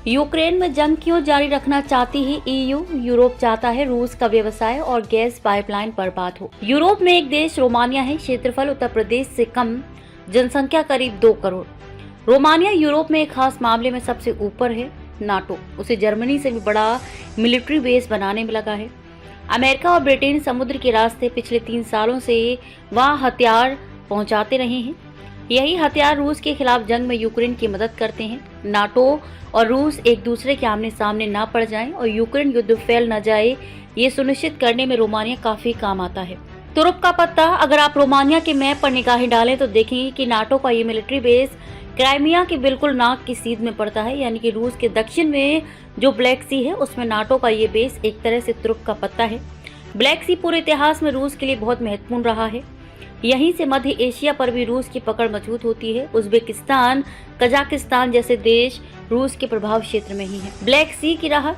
Ukraine में जंग क्यों जारी रखना चाहती है ईयू? यूरोप चाहता है रूस का व्यवसाय और गैस पाइपलाइन बर्बाद हो। यूरोप में एक देश रोमानिया है, क्षेत्रफल उत्तर प्रदेश से कम, जनसंख्या करीब 2 करोड़। रोमानिया यूरोप में एक खास मामले में सबसे ऊपर है। नाटो उसे जर्मनी से भी बड़ा मिलिट्री बेस बनाने में लगा है। अमेरिका और ब्रिटेन समुद्र के रास्ते पिछले 3 सालों से वहां हथियार पहुंचाते रहे हैं। यही हथियार रूस के खिलाफ जंग में यूक्रेन की मदद करते हैं। नाटो और रूस एक दूसरे के आमने सामने ना पड़ जाएं और यूक्रेन युद्ध फैल न जाए, ये सुनिश्चित करने में रोमानिया काफी काम आता है। तुर्क का पत्ता, अगर आप रोमानिया के मैप पर निगाहें डालें तो देखेंगे कि नाटो का ये मिलिट्री बेस क्राइमिया के बिल्कुल नाक की सीध में पड़ता है, यानी कि रूस के दक्षिण में जो ब्लैक सी है उसमें नाटो का ये बेस एक तरह से तुर्क का पत्ता है। ब्लैक सी पूरे इतिहास में रूस के लिए बहुत महत्वपूर्ण रहा है। यहीं से मध्य एशिया पर भी रूस की पकड़ मजबूत होती है। उज्बेकिस्तान, कजाकिस्तान जैसे देश रूस के प्रभाव क्षेत्र में ही है। ब्लैक सी की राह,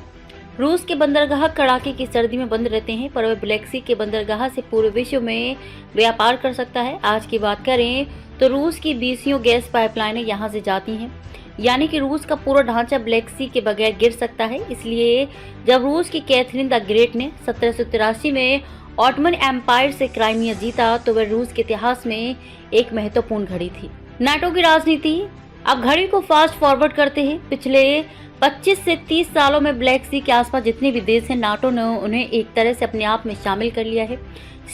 रूस के बंदरगाह कड़ाके की सर्दी में बंद रहते हैं, पर वह ब्लैक सी के बंदरगाह से पूरे विश्व में व्यापार कर सकता है। आज की बात करें तो रूस की 20 गैस पाइपलाइनें यहाँ से जाती हैं, यानी कि रूस का पूरा ढांचा ब्लैक सी के बगैर गिर सकता है। इसलिए जब रूस की कैथरीन द ग्रेट ने 1783 में ऑटोमन एम्पायर से क्राइमिया जीता तो वह रूस के इतिहास में एक महत्वपूर्ण घड़ी थी। नाटो की राजनीति, अब घड़ी को फास्ट फॉरवर्ड करते हैं। पिछले 25 से 30 सालों में ब्लैक सी के आसपास जितने भी देश हैं, नाटो ने उन्हें एक तरह से अपने आप में शामिल कर लिया है,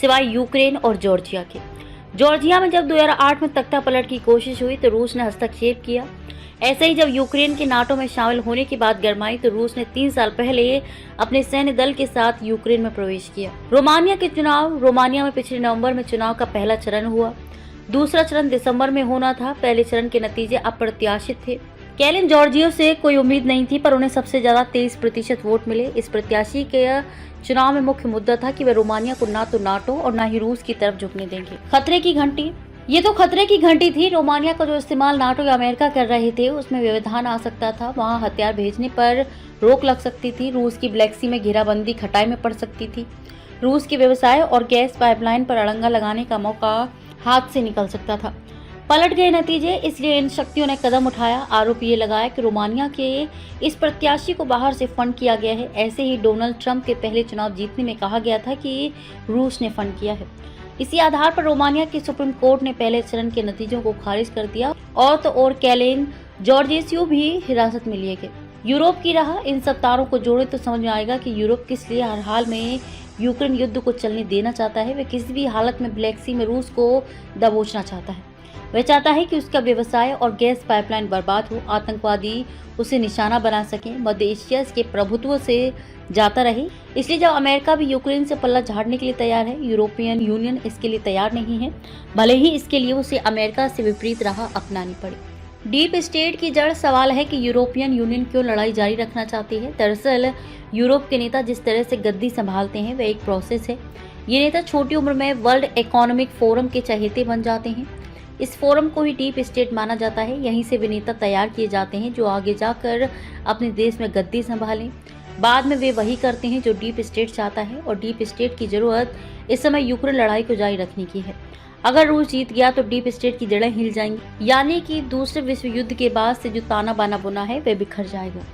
सिवाय यूक्रेन और जॉर्जिया के। जॉर्जिया में जब 2008 में तख्ता पलट की कोशिश हुई तो रूस ने हस्तक्षेप किया। ऐसे ही जब यूक्रेन के नाटो में शामिल होने की बात गरमाई तो रूस ने 3 साल पहले अपने सैन्य दल के साथ यूक्रेन में प्रवेश किया। रोमानिया के चुनाव, रोमानिया में पिछले नवंबर में चुनाव का पहला चरण हुआ, दूसरा चरण दिसंबर में होना था। पहले चरण के नतीजे अप्रत्याशित थे। कैलिन जॉर्जियो से कोई उम्मीद नहीं थी, पर उन्हें सबसे ज्यादा 23% वोट मिले। इस प्रत्याशी के चुनाव में मुख्य मुद्दा था कि वे रोमानिया को ना तो नाटो और ना ही रूस की तरफ झुकने देंगे। खतरे की घंटी, ये तो खतरे की घंटी थी। रोमानिया का जो इस्तेमाल नाटो या अमेरिका कर रहे थे उसमें व्यवधान आ सकता था। वहां हथियार भेजने पर रोक लग सकती थी। रूस की ब्लैक सी में घेराबंदी खटाई में पड़ सकती थी। रूस के व्यवसाय और गैस पाइपलाइन पर अड़ंगा लगाने का मौका हाथ से निकल सकता था। पलट गए नतीजे, इसलिए इन शक्तियों ने कदम उठाया। आरोप ये लगाया कि रोमानिया के इस प्रत्याशी को बाहर से फंड किया गया है। ऐसे ही डोनाल्ड ट्रंप के पहले चुनाव जीतने में कहा गया था कि रूस ने फंड किया है। इसी आधार पर रोमानिया की सुप्रीम कोर्ट ने पहले चरण के नतीजों को खारिज कर दिया और तो और कैलिन जॉर्जियो भी हिरासत में लिए गए। यूरोप की राह, इन सब तारों को जोड़े तो समझ में आएगा कि यूरोप किस लिए हर हाल में यूक्रेन युद्ध को चलने देना चाहता है। वह किसी भी हालत में ब्लैक सी में रूस को दबोचना चाहता है। वह चाहता है कि उसका व्यवसाय और गैस पाइपलाइन बर्बाद हो, आतंकवादी उसे निशाना बना सकें, मध्य एशिया के प्रभुत्व से जाता रहे। इसलिए जब अमेरिका भी यूक्रेन से पल्ला झाड़ने के लिए तैयार है, यूरोपियन यूनियन इसके लिए तैयार नहीं है, भले ही इसके लिए उसे अमेरिका से विपरीत राह अपनानी पड़े। डीप स्टेट की जड़ सवाल है कि यूरोपियन यूनियन क्यों लड़ाई जारी रखना चाहती है। दरअसल यूरोप के नेता जिस तरह से गद्दी संभालते हैं वह एक प्रोसेस है। ये नेता छोटी उम्र में वर्ल्ड इकोनॉमिक फोरम के चहेते बन जाते हैं। इस फोरम को ही डीप स्टेट माना जाता है। यहीं से वे नेता तैयार किए जाते हैं जो आगे जाकर अपने देश में गद्दी संभालें। बाद में वे वही करते हैं जो डीप स्टेट चाहता है, और डीप स्टेट की जरूरत इस समय यूक्रेन लड़ाई को जारी रखने की है। अगर रूस जीत गया तो डीप स्टेट की जड़ें हिल जाएंगी, यानी कि दूसरे विश्व युद्ध के बाद से जो ताना बाना बुना है वह बिखर जाएगा।